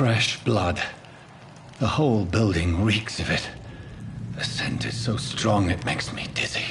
Fresh blood. The whole building reeks of it. The scent is so strong it makes me dizzy.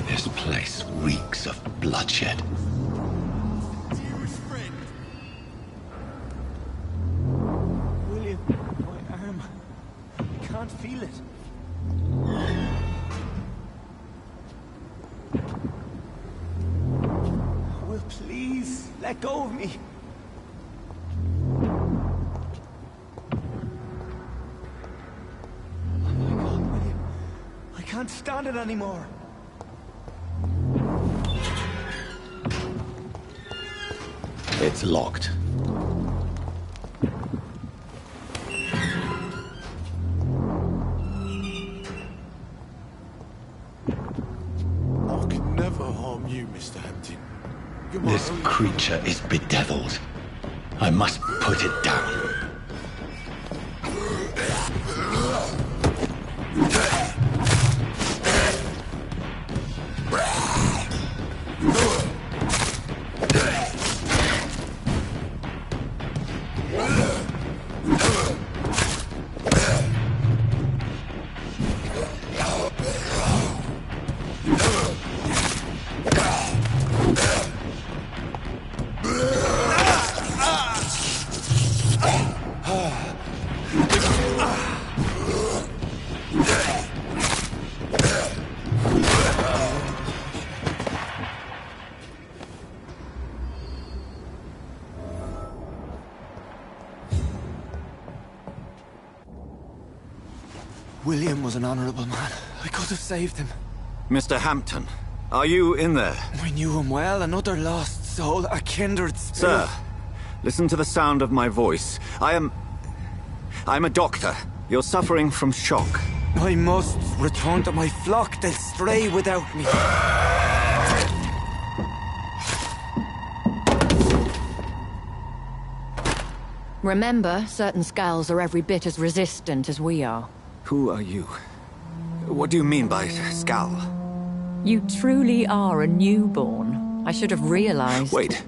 This place reeks of bloodshed. Dearest friend. William, my arm. I can't feel it. Will, please, let go of me. Oh my God, William. I can't stand it anymore. It's locked. I could never harm you, Mr. Hampton. You're my This only creature is bedeviled. I must put it down. William was an honorable man. I could have saved him. Mr. Hampton, are you in there? I knew him well, another lost soul, a kindred spirit. Sir, listen to the sound of my voice. I'm a doctor. You're suffering from shock. I must return to my flock. They'll stray without me. Remember, certain skulls are every bit as resistant as we are. Who are you? What do you mean by Skal? You truly are a newborn. I should have realized. Wait.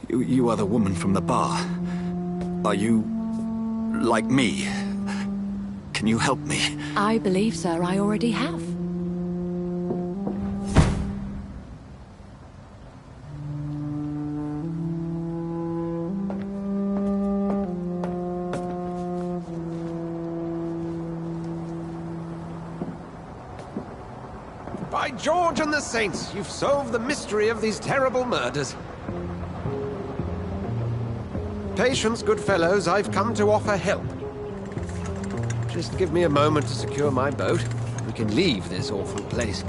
You are the woman from the bar. Are you... like me? Can you help me? I believe, sir, I already have. By George and the Saints, you've solved the mystery of these terrible murders. Patience, good fellows, I've come to offer help. Just give me a moment to secure my boat. We can leave this awful place.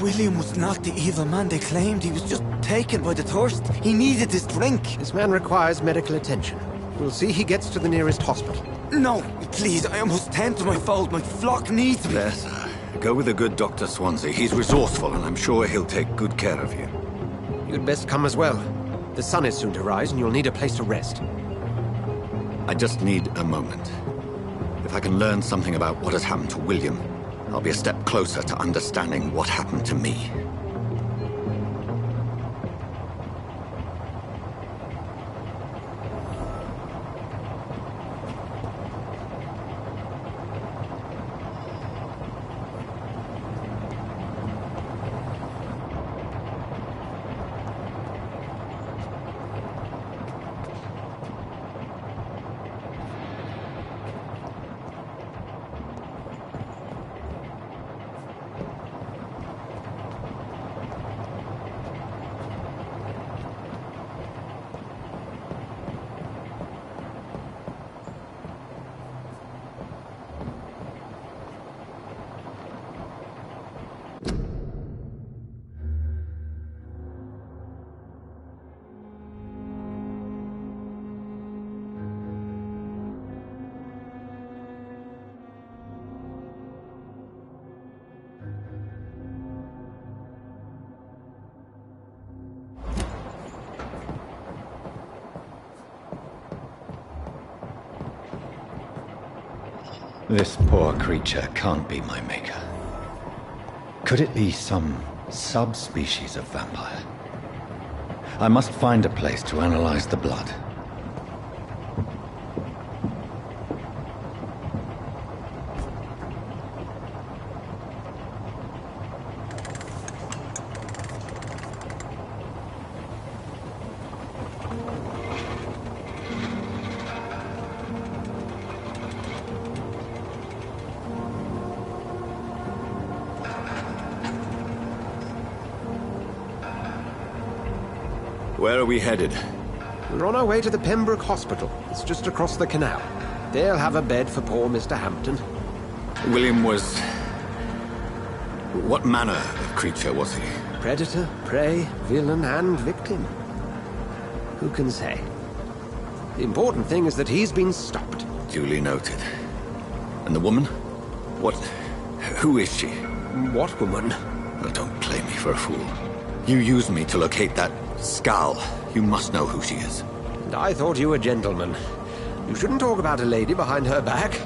William was not the evil man they claimed. He was just taken by the thirst. He needed this drink. This man requires medical attention. We'll see he gets to the nearest hospital. No, please, I must tend to my fold. My flock needs me. There, sir. Go with the good Dr. Swansea. He's resourceful, and I'm sure he'll take good care of you. You'd best come as well. The sun is soon to rise, and you'll need a place to rest. I just need a moment. If I can learn something about what has happened to William, I'll be a step closer to understanding what happened to me. This poor creature can't be my maker. Could it be some subspecies of vampire? I must find a place to analyze the blood. Where are we headed? We're on our way to the Pembroke Hospital. It's just across the canal. They'll have a bed for poor Mr. Hampton. William was... What manner of creature was he? Predator, prey, villain, and victim. Who can say? The important thing is that he's been stopped. Duly noted. And the woman? What... Who is she? What woman? Oh, don't play me for a fool. You used me to locate that skull. You must know who she is. And I thought you a gentleman. You shouldn't talk about a lady behind her back,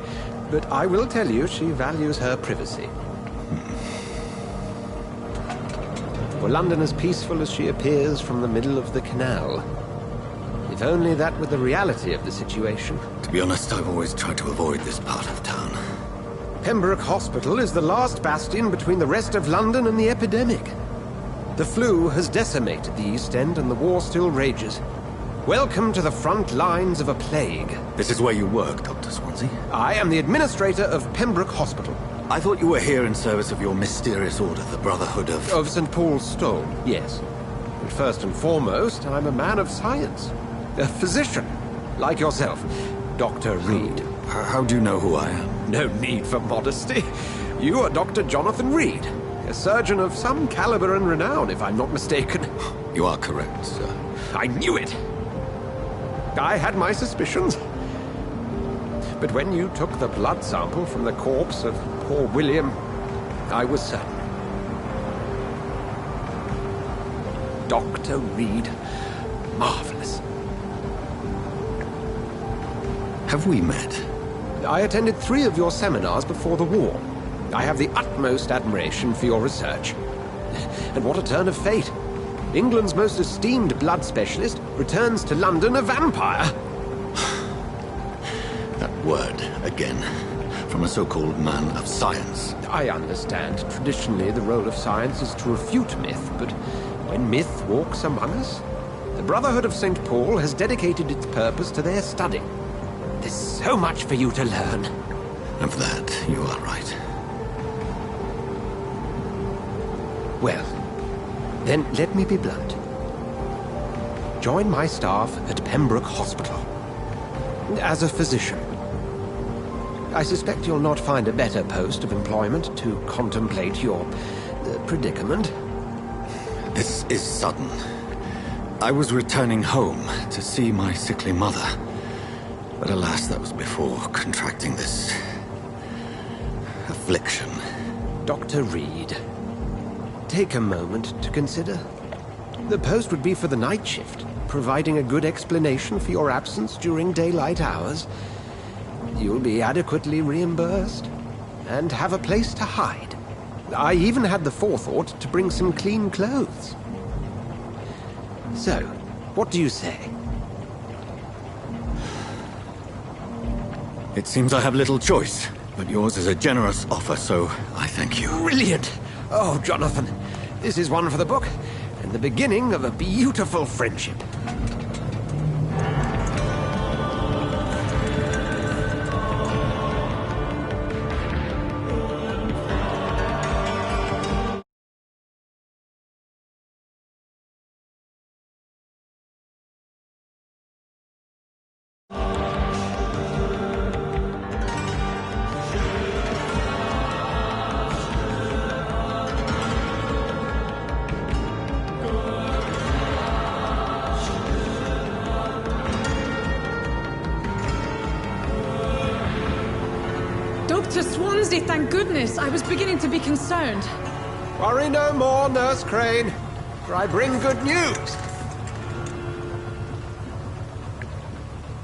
but I will tell you she values her privacy. For London as peaceful as she appears from the middle of the canal. If only that were the reality of the situation. To be honest, I've always tried to avoid this part of town. Pembroke Hospital is the last bastion between the rest of London and the epidemic. The flu has decimated the East End and the war still rages. Welcome to the front lines of a plague. This is where you work, Dr. Swansea? I am the administrator of Pembroke Hospital. I thought you were here in service of your mysterious order, the Brotherhood of... Of St. Paul's Stone, yes. But first and foremost, I'm a man of science. A physician, like yourself, Dr. Reed. How do you know who I am? No need for modesty. You are Dr. Jonathan Reed. A surgeon of some caliber and renown, if I'm not mistaken. You are correct, sir. I knew it! I had my suspicions. But when you took the blood sample from the corpse of poor William, I was certain. Dr. Reed. Marvelous. Have we met? I attended 3 of your seminars before the war. I have the utmost admiration for your research. And what a turn of fate. England's most esteemed blood specialist returns to London a vampire. That word, again, from a so-called man of science. I understand. Traditionally, the role of science is to refute myth, but when myth walks among us, the Brotherhood of St. Paul has dedicated its purpose to their study. There's so much for you to learn. And for that, you are right. Well, then let me be blunt. Join my staff at Pembroke Hospital. As a physician. I suspect you'll not find a better post of employment to contemplate your predicament. This is sudden. I was returning home to see my sickly mother. But alas, that was before contracting this... affliction. Dr. Reed, take a moment to consider. The post would be for the night shift, providing a good explanation for your absence during daylight hours. You'll be adequately reimbursed, and have a place to hide. I even had the forethought to bring some clean clothes. So, what do you say? It seems I have little choice, but yours is a generous offer, so I thank you. Brilliant! Oh, Jonathan, this is one for the book, and the beginning of a beautiful friendship. Dr. Swansea, thank goodness. I was beginning to be concerned. Worry no more, Nurse Crane, for I bring good news.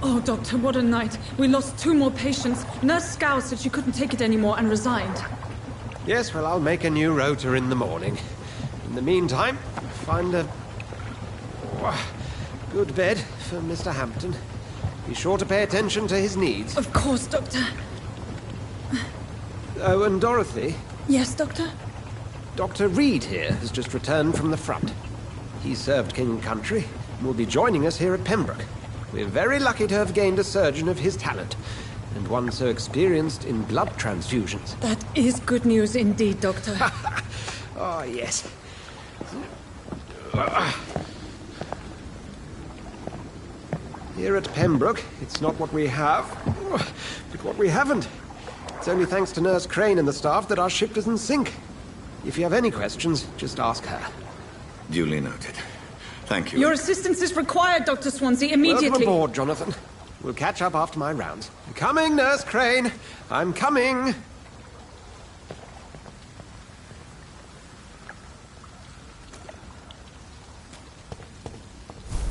Oh, Doctor, what a night. We lost 2 more patients. Nurse Scow said she couldn't take it anymore and resigned. Yes, well, I'll make a new rota in the morning. In the meantime, find a good bed for Mr. Hampton. Be sure to pay attention to his needs. Of course, Doctor. Oh, and Dorothy, Yes, Doctor? Dr. Reed here has just returned from the front. He served King and Country and will be joining us here at Pembroke. We're very lucky to have gained a surgeon of his talent, and one so experienced in blood transfusions. That is good news indeed, Doctor. Oh, yes. Here at Pembroke, it's not what we have, but what we haven't. It's only thanks to Nurse Crane and the staff that our ship doesn't sink. If you have any questions, just ask her. Duly noted. Thank you. Your assistance is required, Dr. Swansea, immediately. Welcome aboard, Jonathan. We'll catch up after my rounds. I'm coming, Nurse Crane. I'm coming.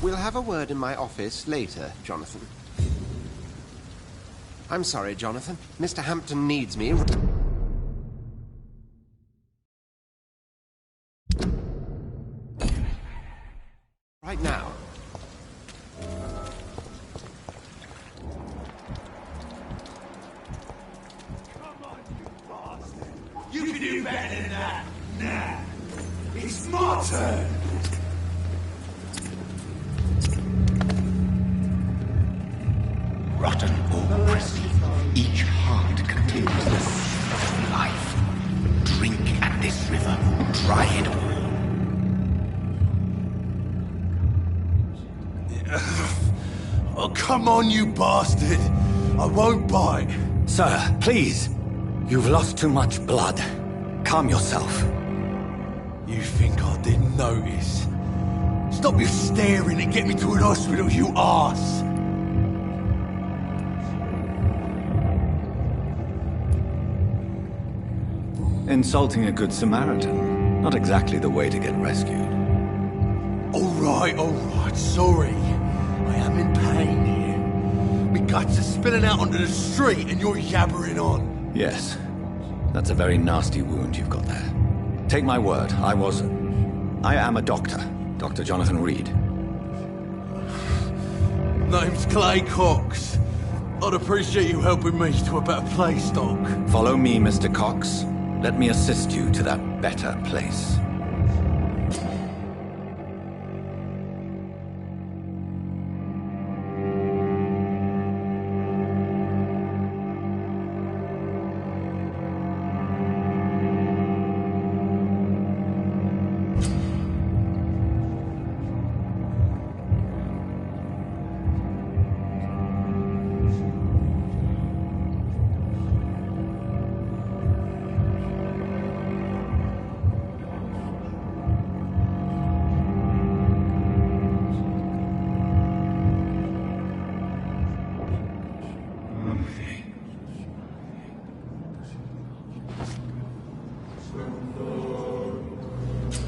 We'll have a word in my office later, Jonathan. I'm sorry, Jonathan. Mr. Hampton needs me. Right now. You can do better than that. Nah. It's my turn. Rotten or pristine, each heart contains the seed of life. Drink at this river, try it all. Oh, come on, you bastard. I won't bite. Sir, please. You've lost too much blood. Calm yourself. You think I didn't notice? Stop your staring and get me to an hospital, you arse. Insulting a good Samaritan. Not exactly the way to get rescued. All right, sorry. I am in pain here. My guts are spilling out onto the street and you're yabbering on. Yes. That's a very nasty wound you've got there. Take my word, I am a doctor. Dr. Jonathan Reed. Name's Clay Cox. I'd appreciate you helping me to a better place, Doc. Follow me, Mr. Cox. Let me assist you to that better place.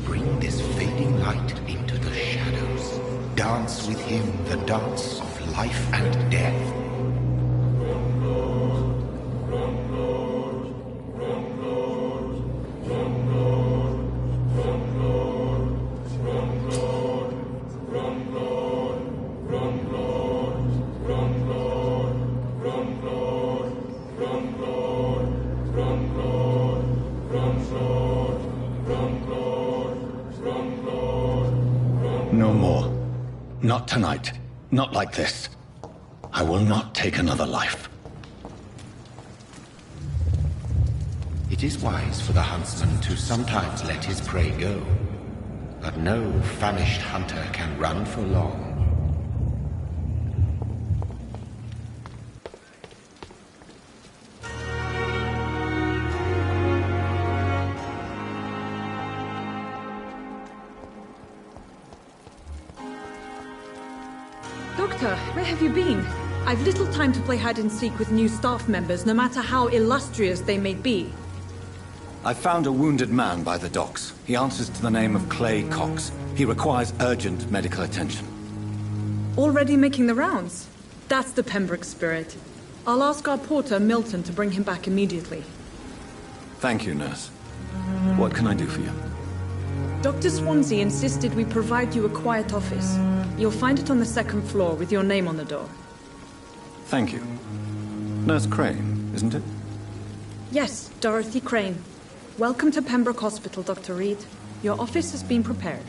Bring this fading light into the dance with him the dance of life and death. No more. Not tonight. Not like this. I will not take another life. It is wise for the huntsman to sometimes let his prey go, but no famished hunter can run for long. Doctor, where have you been? I've little time to play hide-and-seek with new staff members, no matter how illustrious they may be. I found a wounded man by the docks. He answers to the name of Clay Cox. He requires urgent medical attention. Already making the rounds? That's the Pembroke spirit. I'll ask our porter, Milton, to bring him back immediately. Thank you, nurse. What can I do for you? Dr. Swansea insisted we provide you a quiet office. You'll find it on the second floor with your name on the door. Thank you. Nurse Crane, isn't it? Yes, Dorothy Crane. Welcome to Pembroke Hospital, Dr. Reed. Your office has been prepared.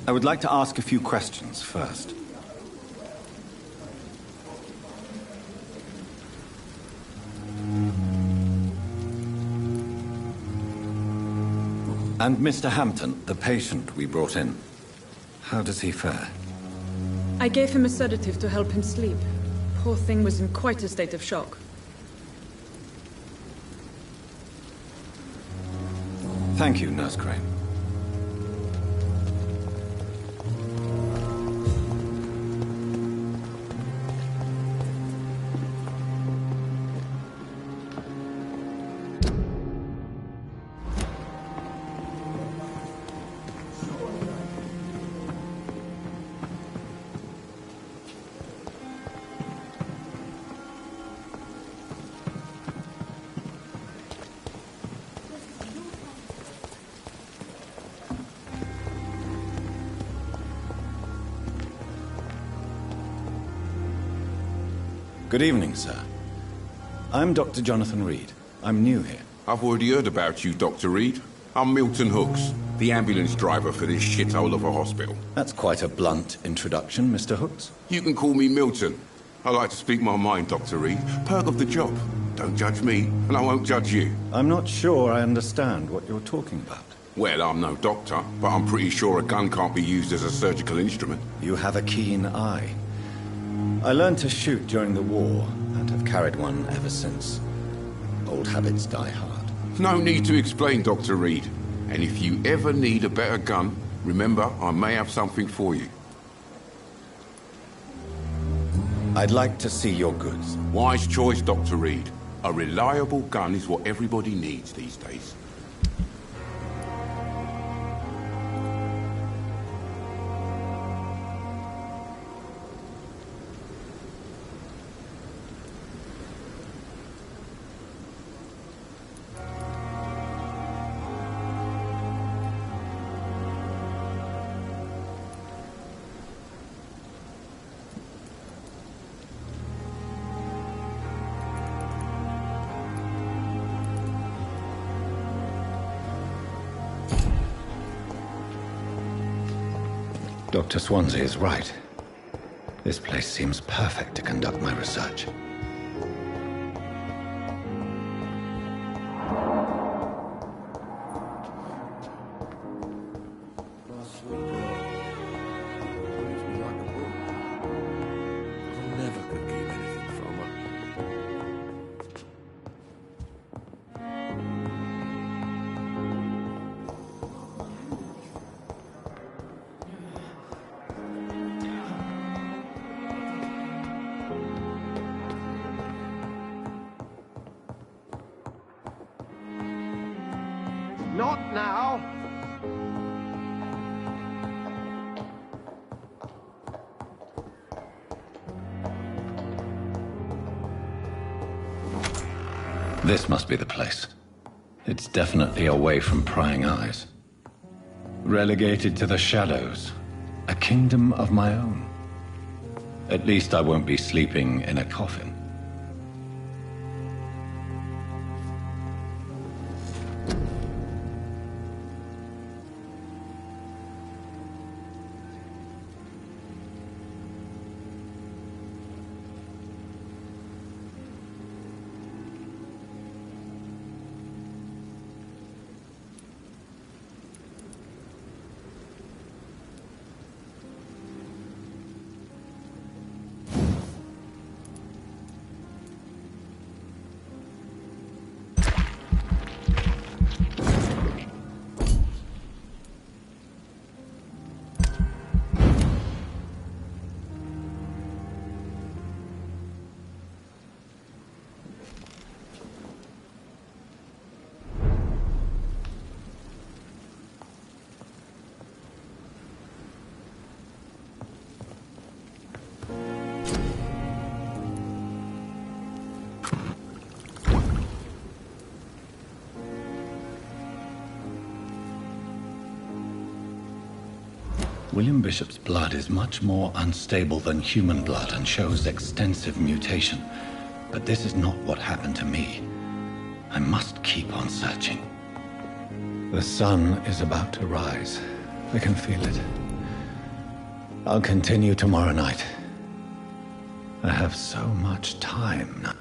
I would like to ask a few questions first. And Mr. Hampton, the patient we brought in. How does he fare? I gave him a sedative to help him sleep. Poor thing was in quite a state of shock. Thank you, Nurse Crane. Good evening, sir. I'm Dr. Jonathan Reed. I'm new here. I've already heard about you, Dr. Reed. I'm Milton Hooks, the ambulance driver for this shithole of a hospital. That's quite a blunt introduction, Mr. Hooks. You can call me Milton. I like to speak my mind, Dr. Reed. Perk of the job. Don't judge me, and I won't judge you. I'm not sure I understand what you're talking about. Well, I'm no doctor, but I'm pretty sure a gun can't be used as a surgical instrument. You have a keen eye. I learned to shoot during the war, and have carried one ever since. Old habits die hard. No need to explain, Dr. Reed. And if you ever need a better gun, remember, I may have something for you. I'd like to see your goods. Wise choice, Dr. Reed. A reliable gun is what everybody needs these days. Dr. Swansea is right. This place seems perfect to conduct my research. Not now. This must be the place. It's definitely away from prying eyes. Relegated to the shadows. A kingdom of my own. At least I won't be sleeping in a coffin. William Bishop's blood is much more unstable than human blood and shows extensive mutation. But this is not what happened to me. I must keep on searching. The sun is about to rise. I can feel it. I'll continue tomorrow night. I have so much time now.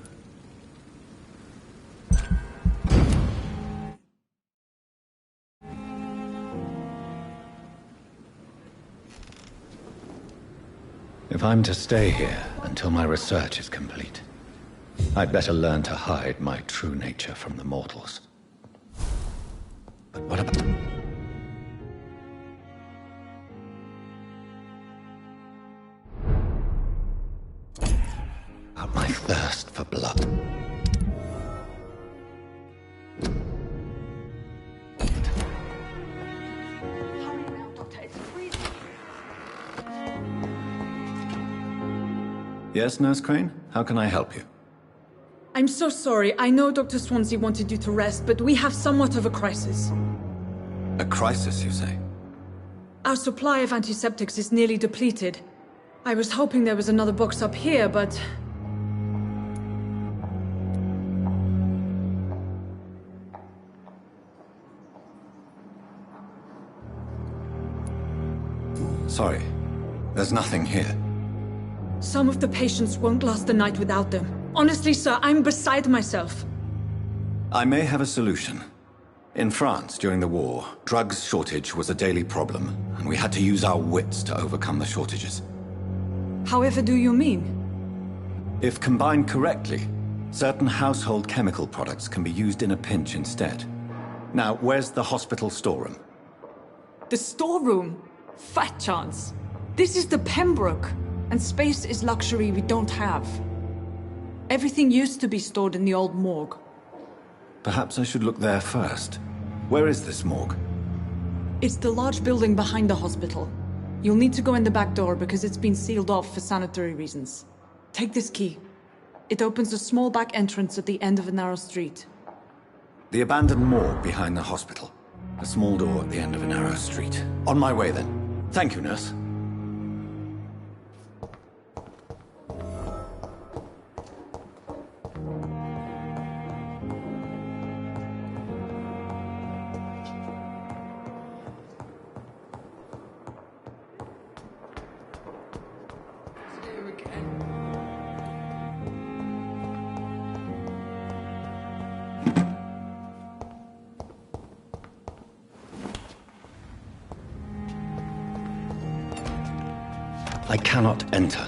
If I'm to stay here until my research is complete, I'd better learn to hide my true nature from the mortals. But what about... about my thirst for blood? Yes, Nurse Crane? How can I help you? I'm so sorry. I know Dr. Swansea wanted you to rest, but we have somewhat of a crisis. A crisis, you say? Our supply of antiseptics is nearly depleted. I was hoping there was another box up here, but... Sorry. There's nothing here. Some of the patients won't last the night without them. Honestly, sir, I'm beside myself. I may have a solution. In France, during the war, drugs shortage was a daily problem, and we had to use our wits to overcome the shortages. However do you mean? If combined correctly, certain household chemical products can be used in a pinch instead. Now, where's the hospital storeroom? The storeroom? Fat chance. This is the Pembroke, and space is luxury we don't have. Everything used to be stored in the old morgue. Perhaps I should look there first. Where is this morgue? It's the large building behind the hospital. You'll need to go in the back door because it's been sealed off for sanitary reasons. Take this key. It opens a small back entrance at the end of a narrow street. The abandoned morgue behind the hospital. A small door at the end of a narrow street. On my way then. Thank you, nurse. I cannot enter.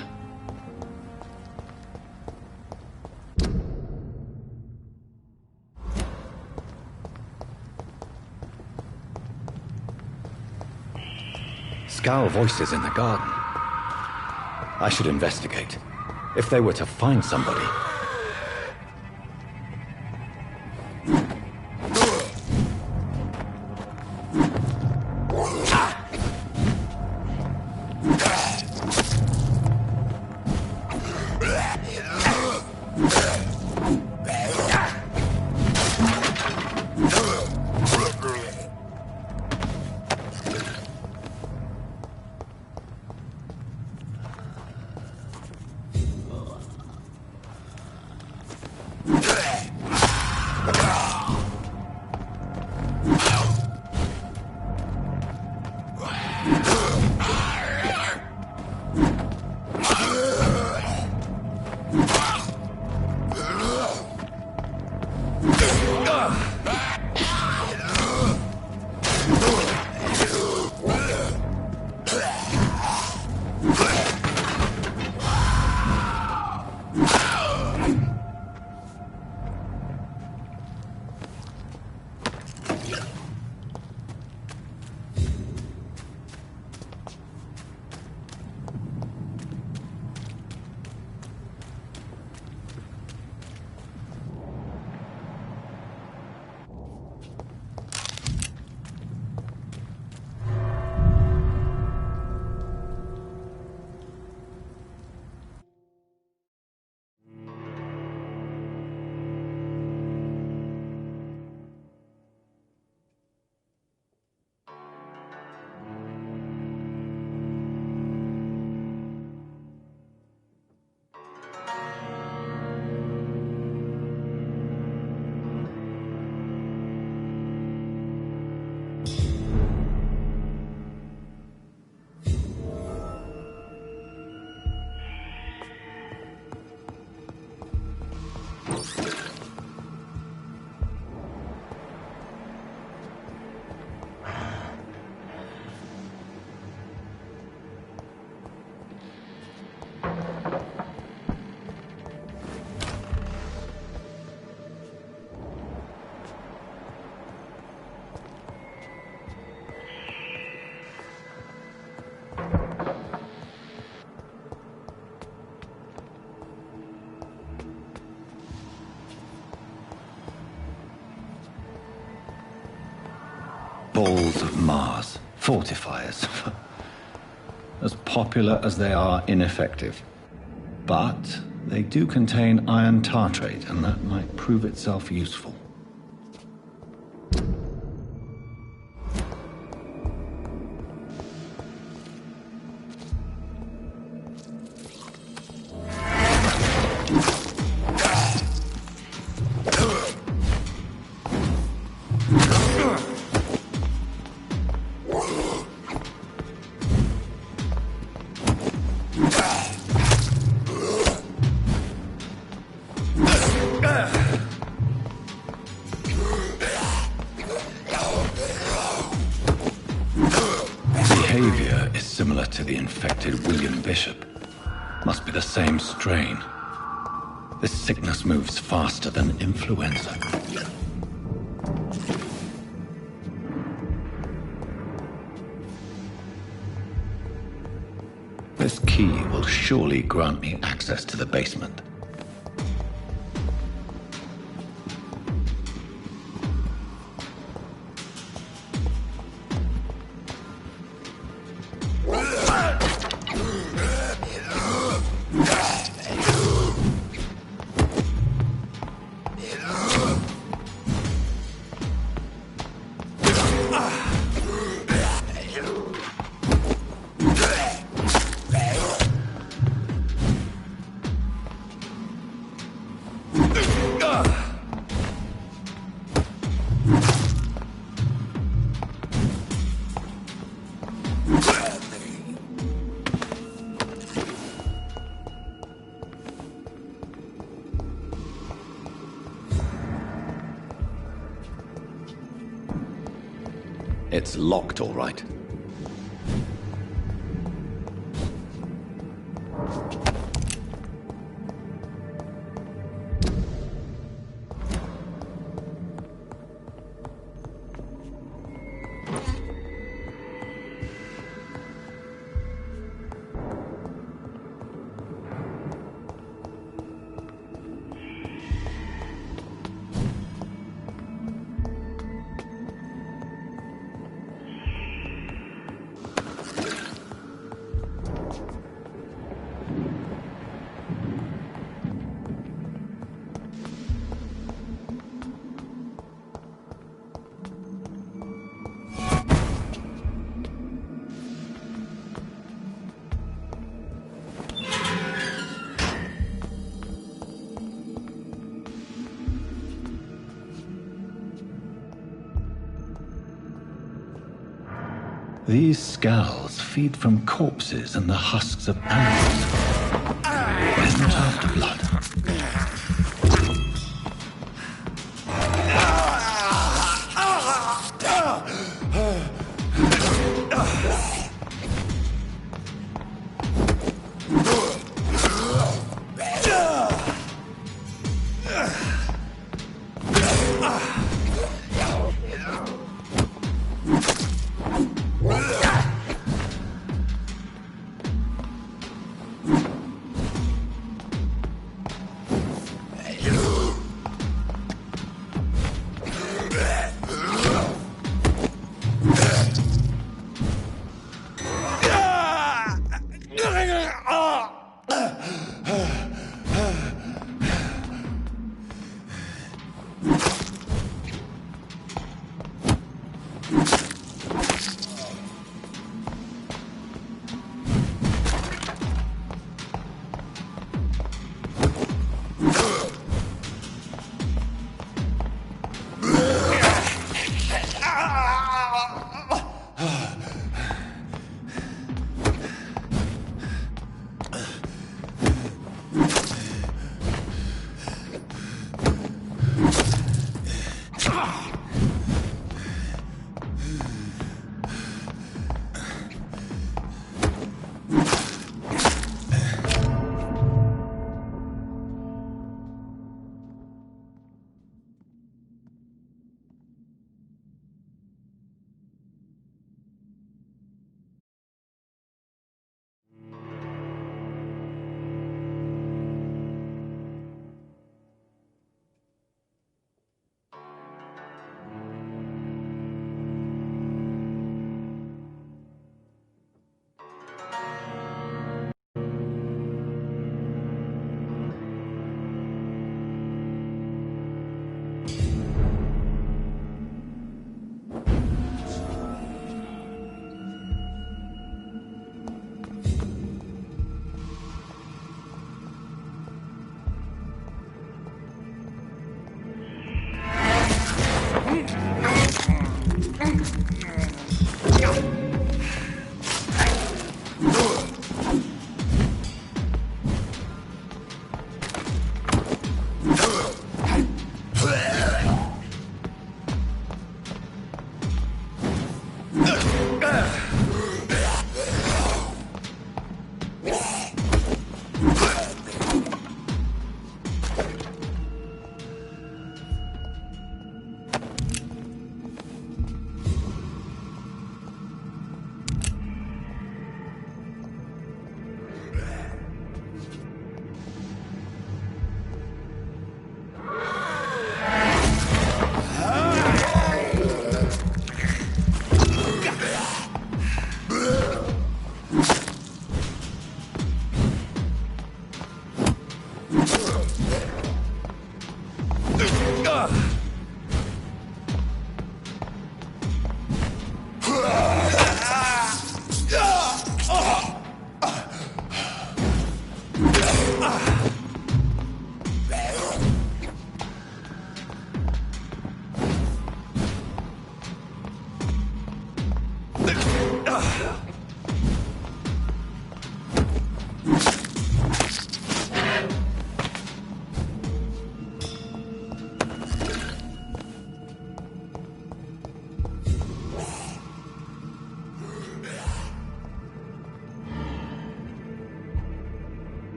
Scowl voices in the garden. I should investigate. If they were to find somebody... balls of Mars. Fortifiers. As popular as they are ineffective. But they do contain iron tartrate, and that might prove itself useful. Behavior is similar to the infected William Bishop. Must be the same strain. This sickness moves faster than influenza. This key will surely grant me access to the basement. It's locked, all right. These scowls feed from corpses and the husks of animals. They're not after blood.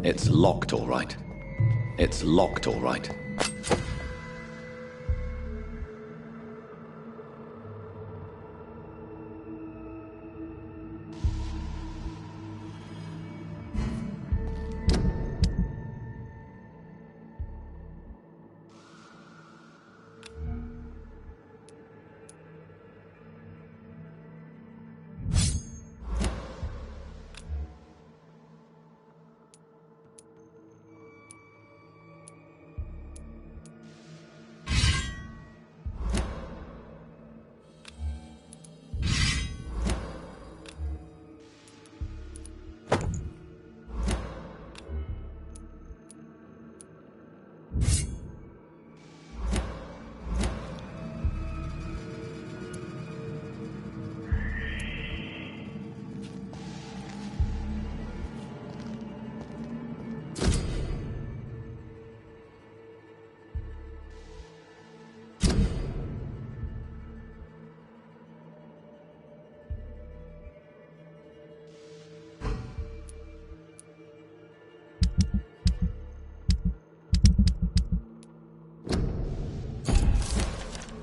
It's locked, all right. It's locked, all right.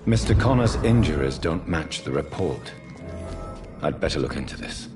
Mr. Connor's injuries don't match the report. I'd better look into this.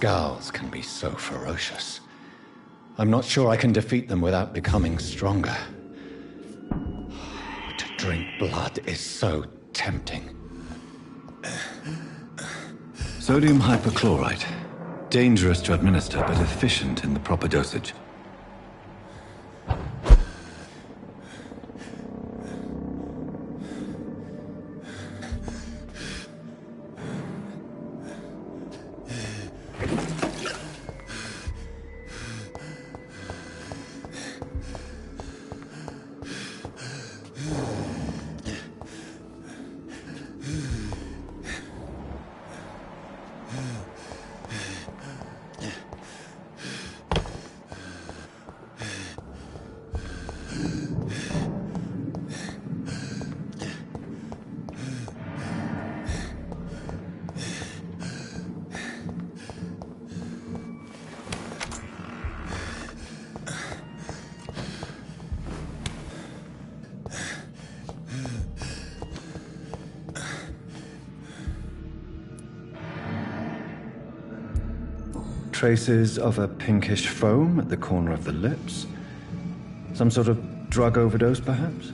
Scowls can be so ferocious. I'm not sure I can defeat them without becoming stronger. To drink blood is so tempting. Sodium hypochlorite. Dangerous to administer, but efficient in the proper dosage. Traces of a pinkish foam at the corner of the lips. Some sort of drug overdose, perhaps?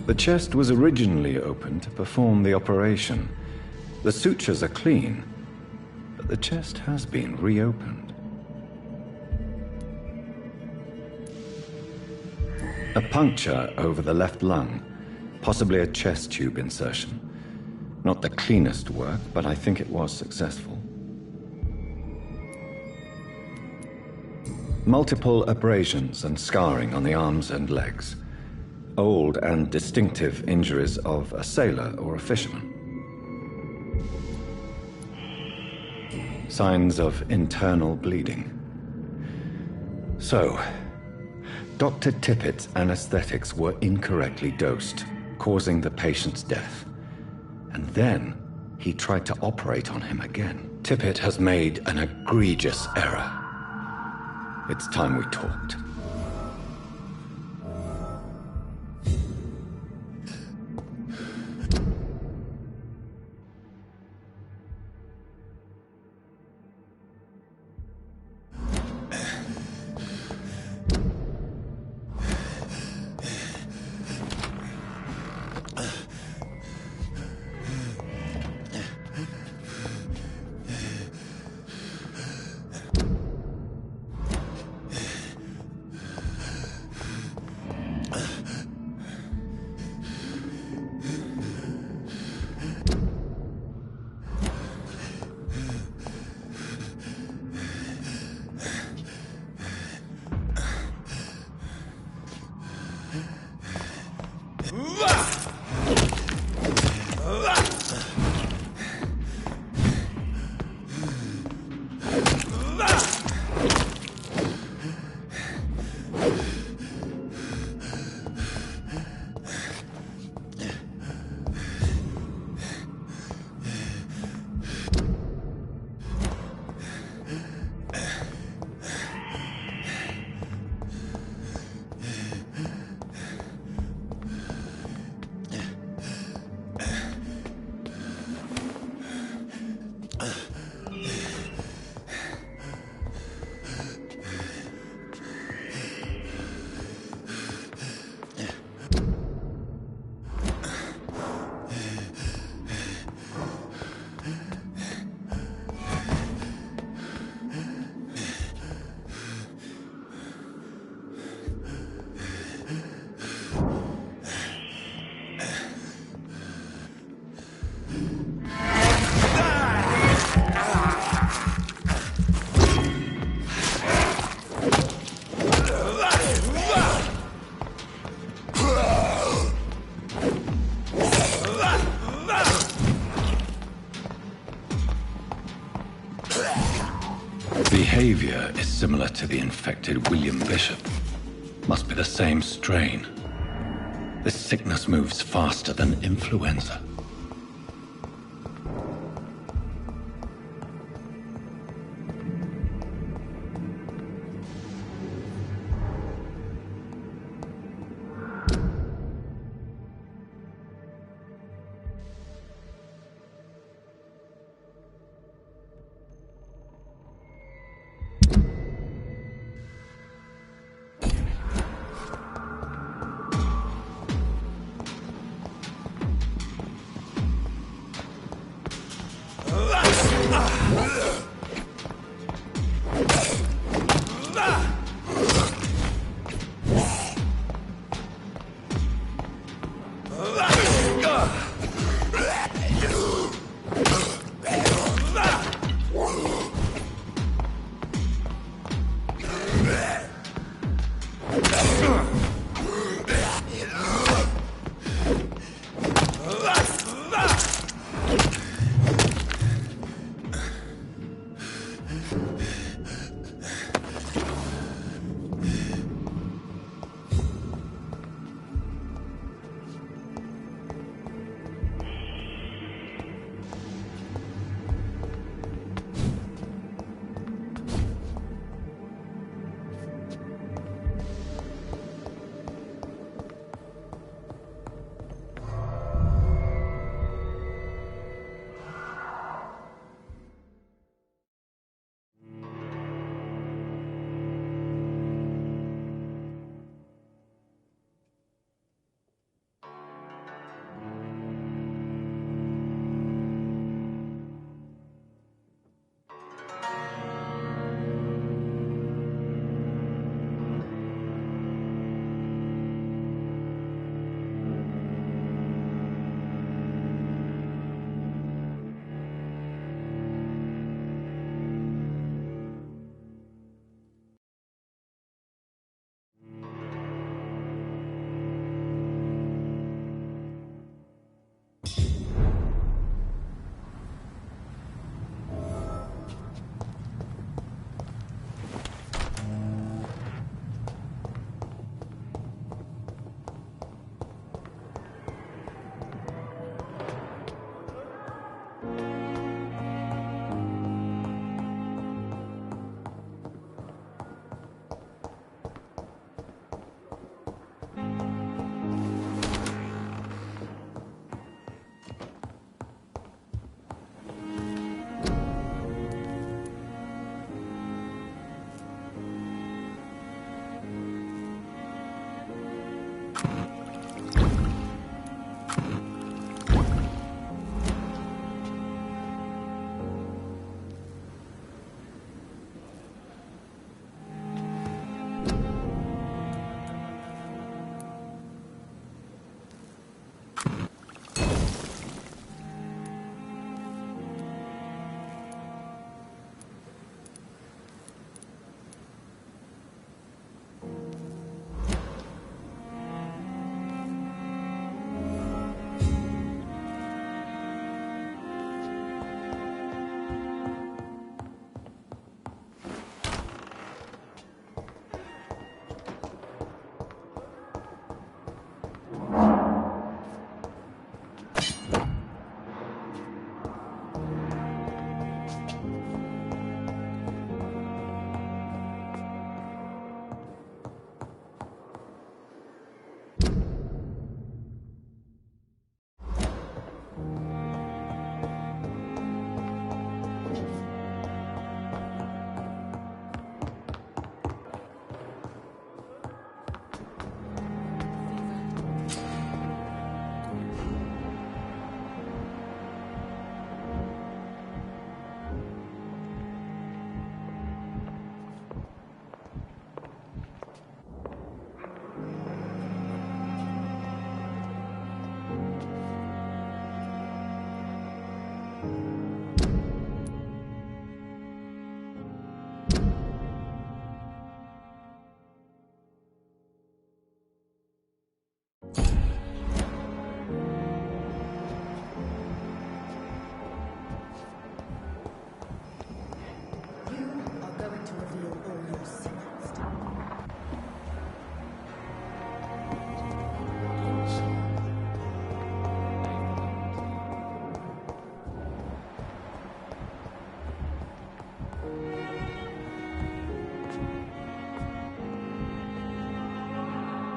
The chest was originally open to perform the operation. The sutures are clean, but the chest has been reopened. A puncture over the left lung. Possibly a chest tube insertion. Not the cleanest work, but I think it was successful. Multiple abrasions and scarring on the arms and legs. Old and distinctive injuries of a sailor or a fisherman. Signs of internal bleeding. So, Dr. Tippett's anesthetics were incorrectly dosed, causing the patient's death. And then, he tried to operate on him again. Tippett has made an egregious error. It's time we talked. Behavior is similar to the infected William Bishop. Must be the same strain. This sickness moves faster than influenza.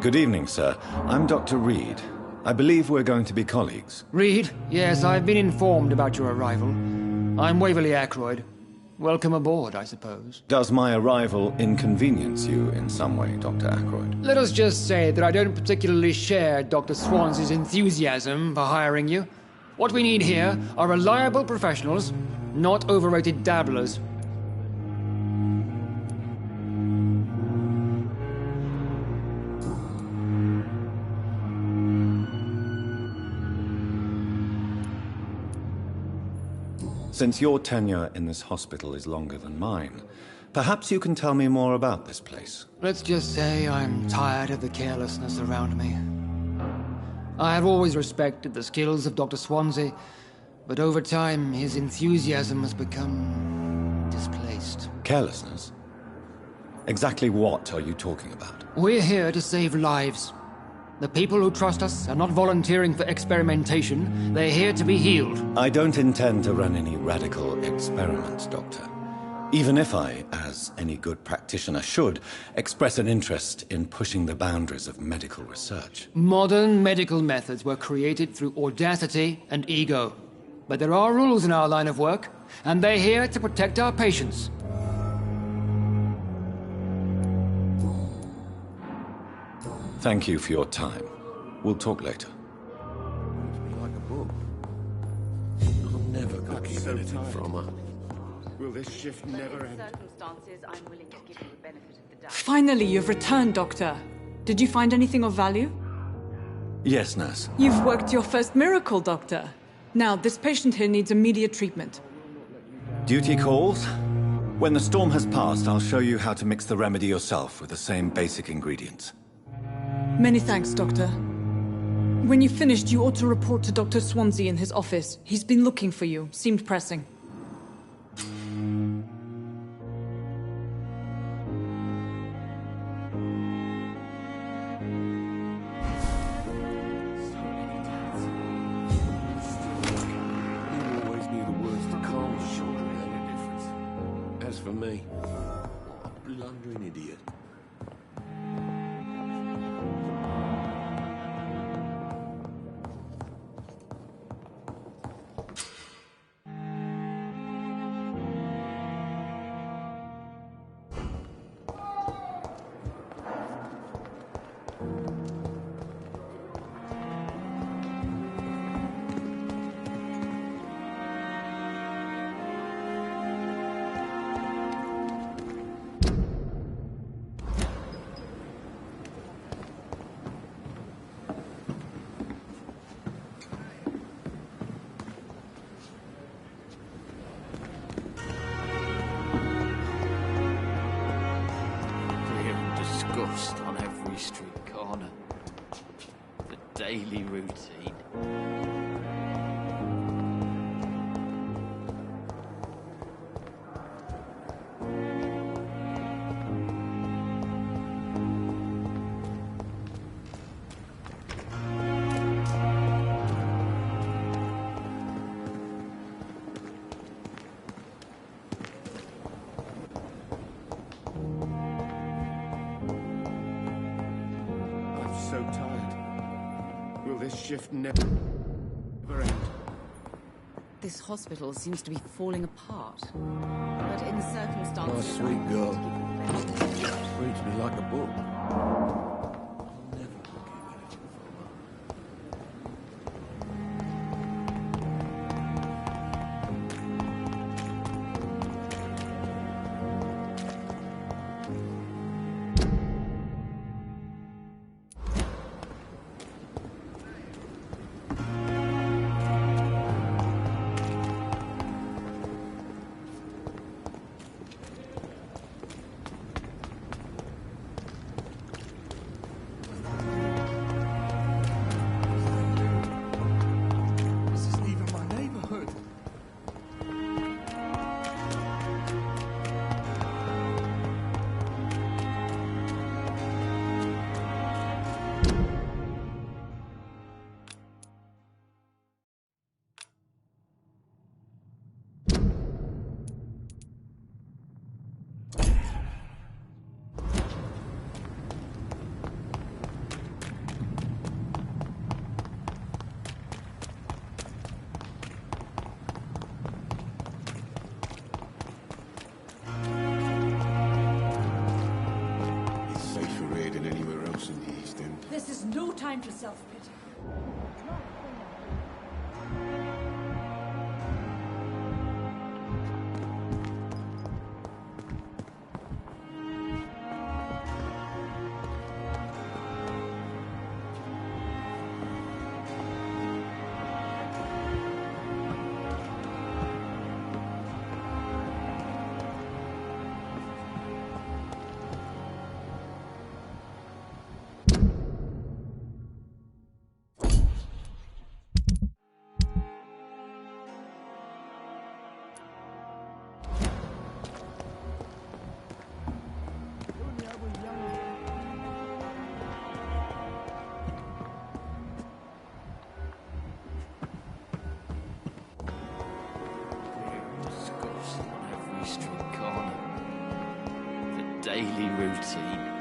Good evening, sir. I'm Dr. Reed. I believe we're going to be colleagues. Reed? Yes, I've been informed about your arrival. I'm Waverly Ackroyd. Welcome aboard, I suppose. Does my arrival inconvenience you in some way, Dr. Ackroyd? Let us just say that I don't particularly share Dr. Swans's enthusiasm for hiring you. What we need here are reliable professionals, not overrated dabblers. Since your tenure in this hospital is longer than mine, Perhaps you can tell me more about this place. Let's just say I'm tired of the carelessness around me. I have always respected the skills of Dr. Swansea, but over time his enthusiasm has become displaced. Carelessness? Exactly what are you talking about? We're here to save lives. The people who trust us are not volunteering for experimentation. They're here to be healed. I don't intend to run any radical experiments, Doctor. Even if I, as any good practitioner should, express an interest in pushing the boundaries of medical research. Modern medical methods were created through audacity and ego. But there are rules in our line of work, and they're here to protect our patients. Thank you for your time. We'll talk later. Like a book. I'm never gonna keep anything from her. Will this shift never end? Circumstances, I'm willing to give you the benefit of the doubt. Finally, you've returned, Doctor. Did you find anything of value? Yes, nurse. You've worked your first miracle, Doctor. Now, this patient here needs immediate treatment. Duty calls? When the storm has passed, I'll show you how to mix the remedy yourself with the same basic ingredients. Many thanks, Doctor. When you've finished, you ought to report to Dr. Swansea in his office. He's been looking for you. Seemed pressing. You always knew the words to calm your shoulder made a difference. As for me, what a blundering idiot. Disgust on every street corner. The daily routine. So tired. Will this shift never end? This hospital seems to be falling apart. But in the circumstances... My sweet girl. I'm willing to give you the benefit of the doubt. Reads me like a book. This is no time for self-pity. daily routine.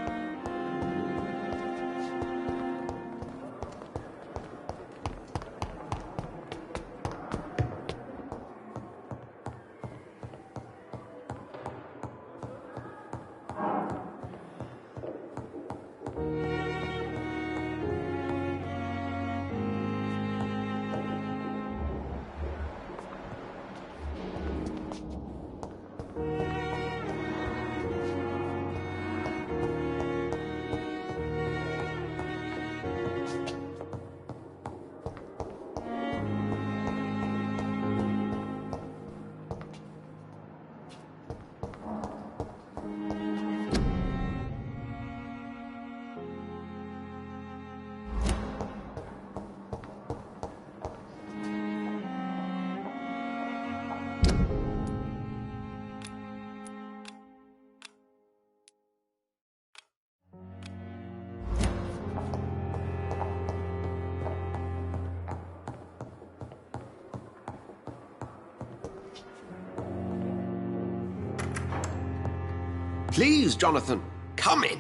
Please, Jonathan, come in.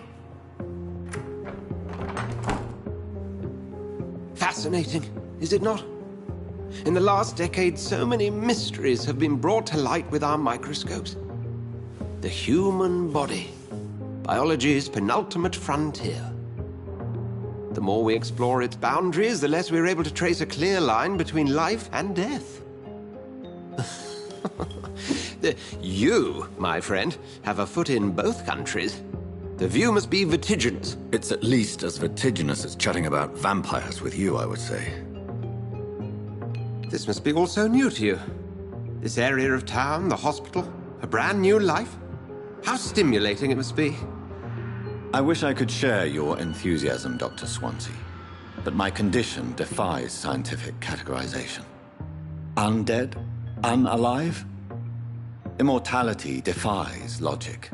Fascinating, is it not? In the last decade, so many mysteries have been brought to light with our microscopes. The human body, biology's penultimate frontier. The more we explore its boundaries, the less we're able to trace a clear line between life and death. You, my friend, have a foot in both countries. The view must be vertiginous. It's at least as vertiginous as chatting about vampires with you, I would say. This must be all so new to you. This area of town, the hospital, a brand new life. How stimulating it must be. I wish I could share your enthusiasm, Dr. Swansea, but my condition defies scientific categorization. Undead? Unalive? Immortality defies logic.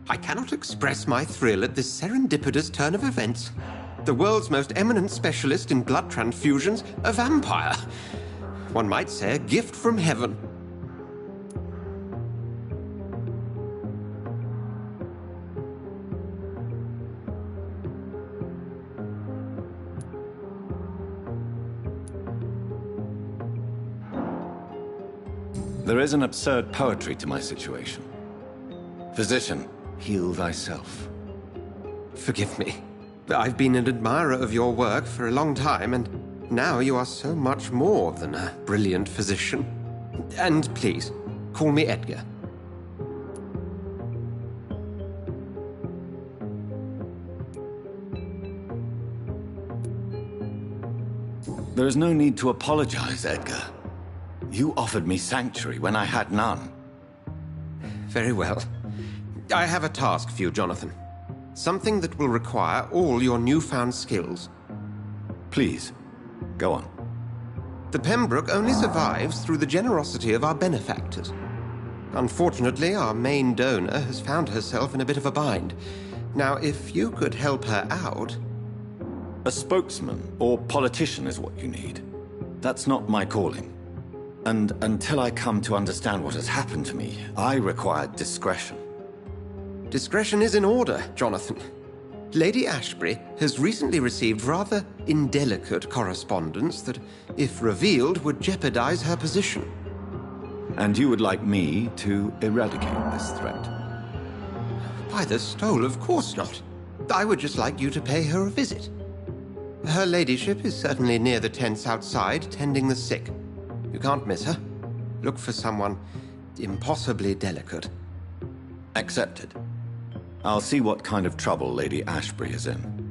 I cannot express my thrill at this serendipitous turn of events. The world's most eminent specialist in blood transfusions, a vampire. One might say a gift from heaven. There is an absurd poetry to my situation. Physician, heal thyself. Forgive me. I've been an admirer of your work for a long time, and now you are so much more than a brilliant physician. And please, call me Edgar. There is no need to apologize, Edgar. You offered me sanctuary when I had none. Very well. I have a task for you, Jonathan. Something that will require all your newfound skills. Please, go on. The Pembroke only survives through the generosity of our benefactors. Unfortunately, our main donor has found herself in a bit of a bind. Now, if you could help her out... A spokesman or politician is what you need. That's not my calling. And until I come to understand what has happened to me, I require discretion. Discretion is in order, Jonathan. Lady Ashbury has recently received rather indelicate correspondence that, if revealed, would jeopardize her position. And you would like me to eradicate this threat? By the stole, of course not. I would just like you to pay her a visit. Her ladyship is certainly near the tents outside, tending the sick. You can't miss her. Look for someone impossibly delicate. Accepted. I'll see what kind of trouble Lady Ashbury is in.